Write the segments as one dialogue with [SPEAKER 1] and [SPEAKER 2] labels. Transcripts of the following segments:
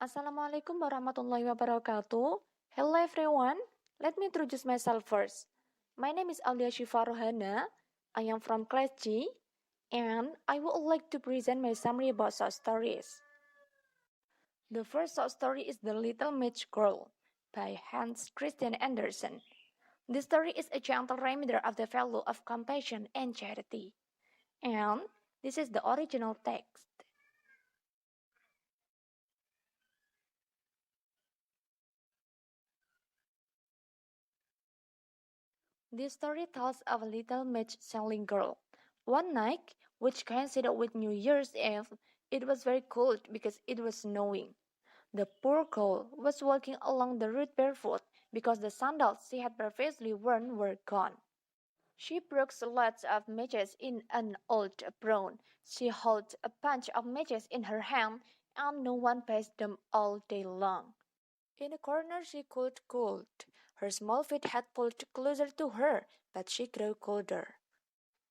[SPEAKER 1] Assalamualaikum warahmatullahi wabarakatuh. Hello everyone. Let me introduce myself first. My name is Awliya Syifa Rohana. I am from class G and I would like to present my summary about short stories. The first short story is The Little Match Girl by Hans Christian Andersen. This story is a gentle reminder of the value of compassion and charity. And this is the original text. This story tells of a little match-selling girl. One night, which coincided with New Year's Eve, it was very cold because it was snowing. The poor girl was walking along the road barefoot because the sandals she had previously worn were gone. She broke lots of matches in an old brown. She held a bunch of matches in her hand, and no one passed them all day long. In a corner she could cold. Her small feet had pulled closer to her, but she grew colder.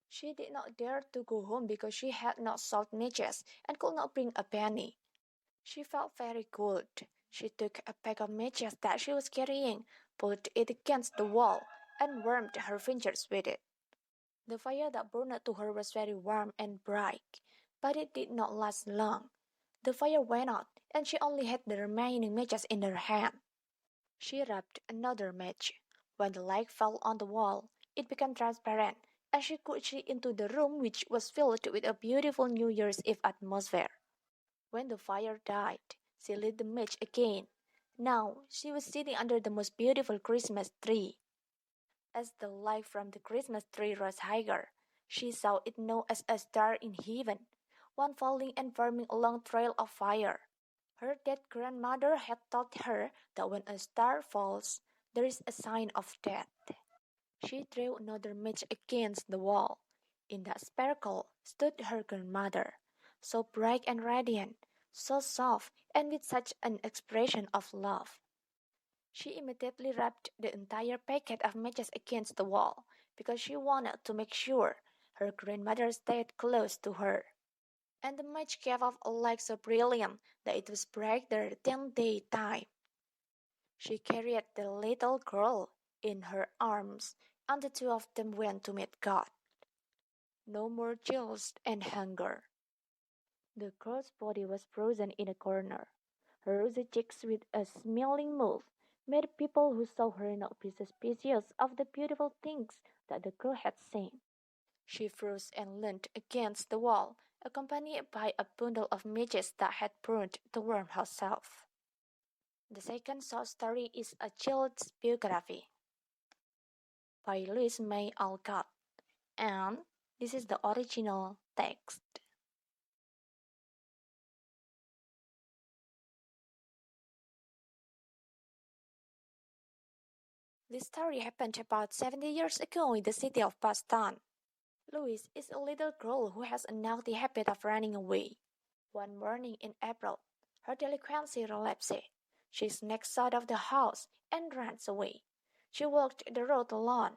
[SPEAKER 1] She did not dare to go home because she had not sold matches and could not bring a penny. She felt very cold. She took a pack of matches that she was carrying, pulled it against the wall, and warmed her fingers with it. The fire that burned to her was very warm and bright, but it did not last long. The fire went out, and she only had the remaining matches in her hand. She rubbed another match. When the light fell on the wall, it became transparent, and she could see into the room, which was filled with a beautiful New Year's Eve atmosphere. When the fire died, she lit the match again. Now she was sitting under the most beautiful Christmas tree. As the light from the Christmas tree rose higher, she saw it now as a star in heaven, one falling and forming a long trail of fire. Her dead grandmother had taught her that when a star falls, there is a sign of death. She threw another match against the wall. In that sparkle stood her grandmother, so bright and radiant, so soft, and with such an expression of love. She immediately rubbed the entire packet of matches against the wall, because she wanted to make sure her grandmother stayed close to her. And the match gave off a light so brilliant that it was brighter than daytime. She carried the little girl in her arms, and the two of them went to meet God. No more chills and hunger. The girl's body was frozen in a corner. Her rosy cheeks with a smiling mouth made people who saw her not be suspicious of the beautiful things that the girl had seen. She froze and leaned against the wall, accompanied by a bundle of matches that had burned to warm herself. The second short story is a child's biography by Louise May Alcott, and this is the original text. This story happened about 70 years ago in the city of Boston. Louise is a little girl who has a naughty habit of running away. One morning in April, her delinquency relapsed. She sneaks out of the house and runs away. She walked the road alone.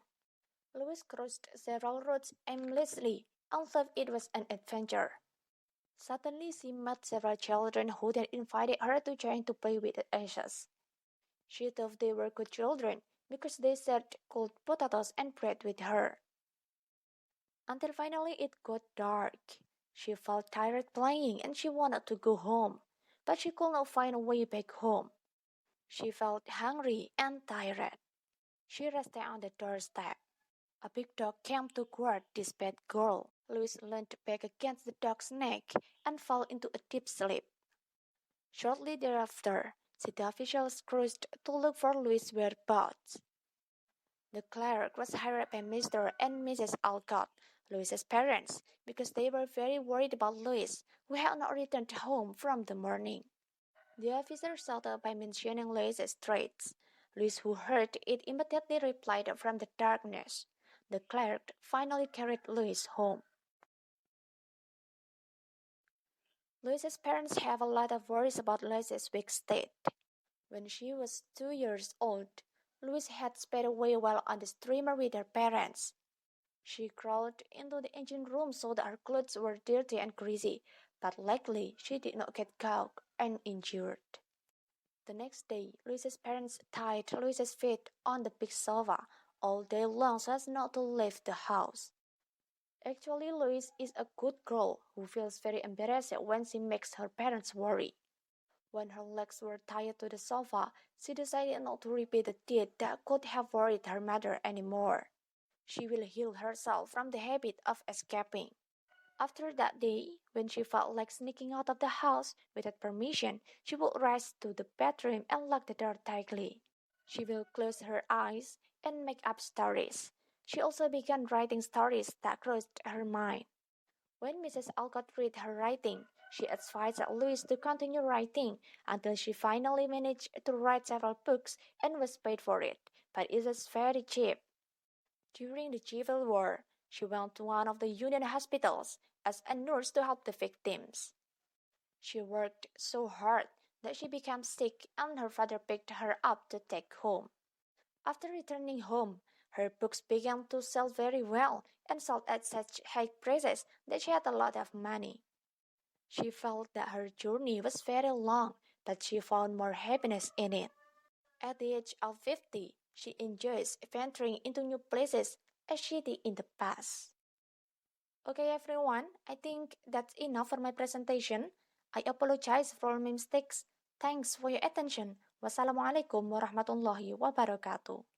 [SPEAKER 1] Louise crossed several roads aimlessly and thought it was an adventure. Suddenly she met several children who then invited her to join to play with the ashes. She thought they were good children because they shared cold potatoes and bread with her. Until finally it got dark. She felt tired playing and she wanted to go home, but she could not find a way back home. She felt hungry and tired. She rested on the doorstep. A big dog came to guard this bad girl. Louise leaned back against the dog's neck and fell into a deep sleep. Shortly thereafter, city officials cruised to look for Louise's whereabouts. The clerk was hired by Mr. and Mrs. Alcott, Louise's parents, because they were very worried about Louise, who had not returned home from the morning. The officer started by mentioning Louise's traits. Louise, who heard it, immediately replied from the darkness. The clerk finally carried Louise home. Louise's parents have a lot of worries about Louise's weak state. When she was 2 years old, Louise had sped away while on the steamer with her parents. She crawled into the engine room so that her clothes were dirty and greasy, but luckily she did not get caught and injured. The next day, Louise's parents tied Louise's feet on the big sofa all day long so as not to leave the house. Actually, Louise is a good girl who feels very embarrassed when she makes her parents worry. When her legs were tied to the sofa, she decided not to repeat the deed that could have worried her mother anymore. She will heal herself from the habit of escaping. After that day, when she felt like sneaking out of the house without permission, she would rush to the bedroom and lock the door tightly. She will close her eyes and make up stories. She also began writing stories that crossed her mind. When Mrs. Alcott read her writing, she advised Louise to continue writing until she finally managed to write several books and was paid for it, but it was very cheap. During the Civil War, she went to one of the Union hospitals as a nurse to help the victims. She worked so hard that she became sick and her father picked her up to take home. After returning home, her books began to sell very well and sold at such high prices that she had a lot of money. She felt that her journey was very long, but she found more happiness in it. At the age of 50, she enjoys venturing into new places as she did in the past. Okay, everyone, I think that's enough for my presentation. I apologize for all my mistakes. Thanks for your attention. Wassalamualaikum warahmatullahi wabarakatuh.